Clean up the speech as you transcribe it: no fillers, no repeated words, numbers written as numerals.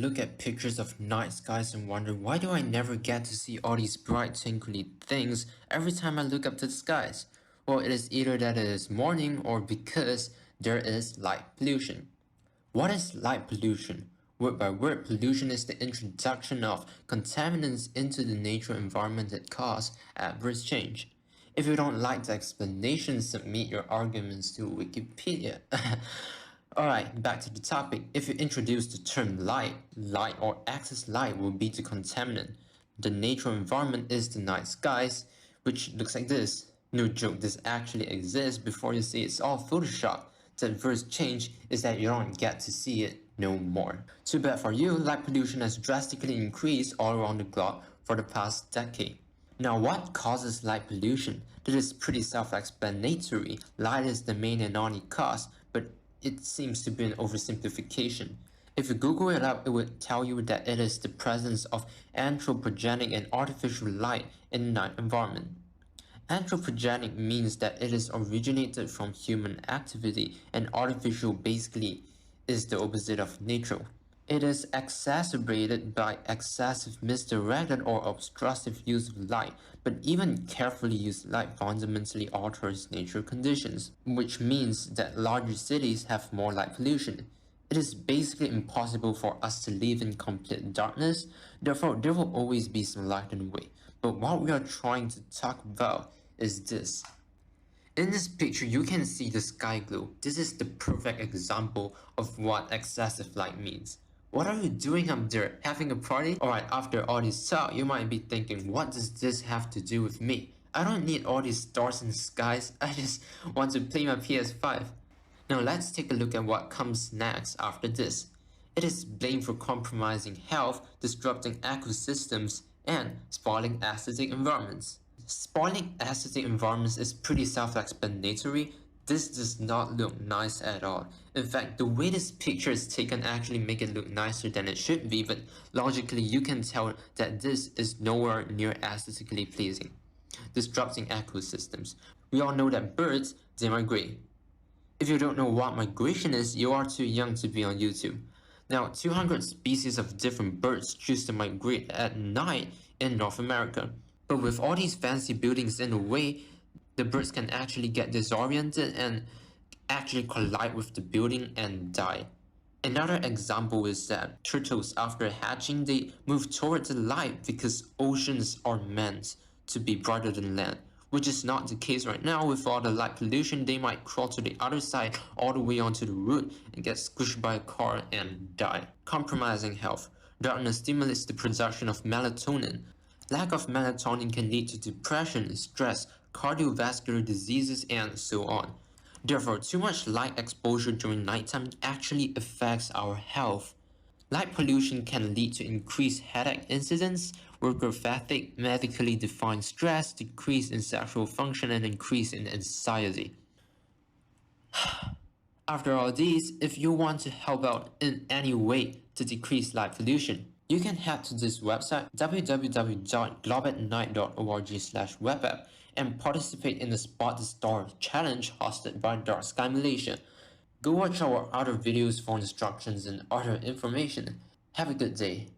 look at pictures of night skies and wonder why do I never get to see all these bright twinkly things every time I look up to the skies? Well, it is either that it is morning or because there is light pollution. What is light pollution? Word by word, pollution is the introduction of contaminants into the natural environment that cause adverse change. If you don't like the explanation, submit your arguments to Wikipedia. Alright, back to the topic. If you introduce the term light or excess light will be the contaminant. The natural environment is the night skies, which looks like this. No joke, this actually exists before you see it's all Photoshop. The adverse change is that you don't get to see it no more. Too bad for you, light pollution has drastically increased all around the globe for the past decade. Now, what causes light pollution? This is pretty self-explanatory. Light is the main and only cause, but it seems to be an oversimplification. If you Google it up, it would tell you that it is the presence of anthropogenic and artificial light in the night environment. Anthropogenic means that it is originated from human activity, and artificial basically is the opposite of natural. It is exacerbated by excessive, misdirected, or obstructive use of light, but even carefully used light fundamentally alters nature conditions, which means that larger cities have more light pollution. It is basically impossible for us to live in complete darkness, therefore there will always be some light in the way. But what we are trying to talk about is this. In this picture, you can see the sky glow. This is the perfect example of what excessive light means. What are you doing up there? Having a party? Alright, after all this talk, you might be thinking, what does this have to do with me? I don't need all these stars and skies, I just want to play my PS5. Now let's take a look at what comes next after this. It is blamed for compromising health, disrupting ecosystems, and spoiling aesthetic environments. Spoiling aesthetic environments is pretty self-explanatory. This does not look nice at all. In fact, the way this picture is taken actually makes it look nicer than it should be, but logically you can tell that this is nowhere near aesthetically pleasing. Disrupting ecosystems. We all know that birds, they migrate. If you don't know what migration is, you are too young to be on YouTube. Now, 200 species of different birds choose to migrate at night in North America. But with all these fancy buildings in the way, the birds can actually get disoriented and actually collide with the building and die. Another example is that turtles, after hatching, they move towards the light because oceans are meant to be brighter than land, which is not the case right now. With all the light pollution, they might crawl to the other side all the way onto the root and get squished by a car and die. Compromising health. Darkness stimulates the production of melatonin. Lack of melatonin can lead to depression, stress, cardiovascular diseases, and so on. Therefore, too much light exposure during nighttime actually affects our health. Light pollution can lead to increased headache incidence, worker fatigue, medically defined stress, decrease in sexual function, and increase in anxiety. After all these, if you want to help out in any way to decrease light pollution, you can head to this website www.globeatnight.org/webapp and participate in the Spot the Star challenge hosted by Dark Sky Malaysia. Go watch our other videos for instructions and other information. Have a good day.